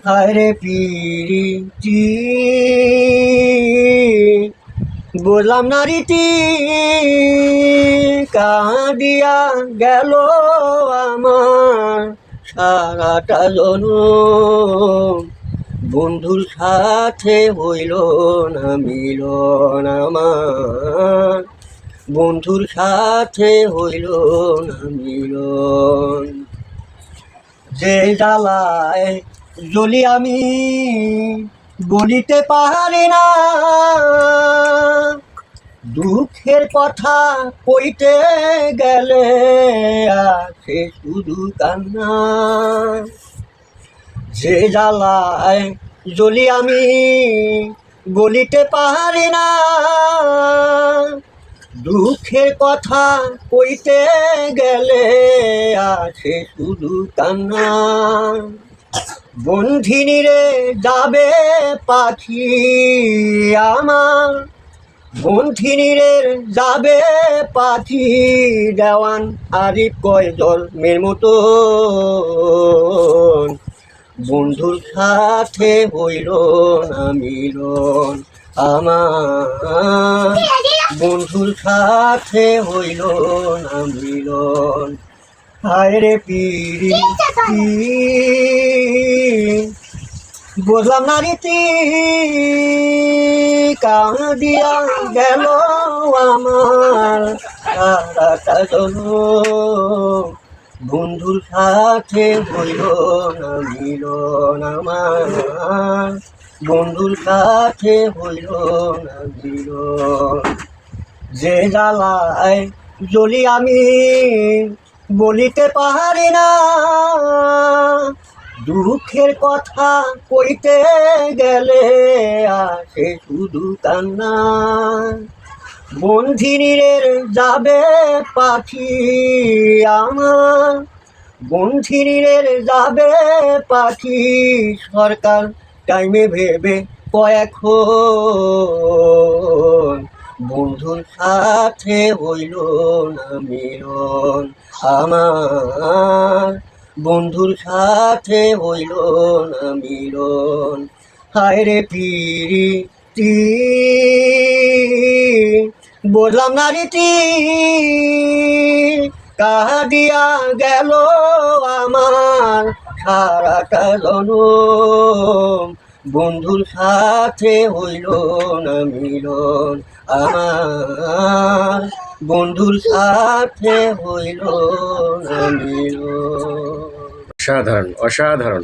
হায়রে পিরিতি বললাম না রীতি কাঁদিয়া গেল আমার সারাটা জনম। বন্ধুর সাথে হইল না মিলন আমার, বন্ধুর সাথে হইল না মিলন। যে জ্বালায় জ্বলি আমি বলিতে পারি না, দুঃখের কথা কইতে গেলে আছে শুধু কান্না। যে জ্বালায় জ্বলি আমি বলিতে পারি না, দুঃখের কথা কইতে গেলে আছে শুধু কান্না। বন্ধিনী রে যাবে পাখি আমার, বন্ধিনী রে যাবে পাখি, দেওয়ান আরিফ কয় জন্মের মতো। বন্ধুর সাথে হইল না মিলন আমার, বন্ধুর সাথে হইল না মিলন। হায়রে পিরিতি বুঝলাম না রীতি কাঁদিয়া গেল আমার সারাটা জনম। বন্ধুর সাথে হইল না মিলন আমার, বন্ধুর সাথে হইল না মিলন। যে জ্বালায় জ্বলি আমি বলিতে পারি না, দুঃখের কথা কইতে গেলে আসে শুধু কান্না। বন্ধিনীর যাবে পাখি আমার, বন্ধিনীর যাবে পাখি, সরকার টাইমে ভেবে কয়েকক্ষণ। বন্ধুর সাথে হইল না মিলন আমার, বন্ধুর সাথে হইল না মিলন। হায়রে পিরিতি বললাম না রীতি কাঁদিয়া গেল আমার সারাটা জনম। বন্ধুর সাথে হইল না মিলন আমার, বন্ধুর সাথে হইল না মিলন। অসাধারণ অসাধারণ।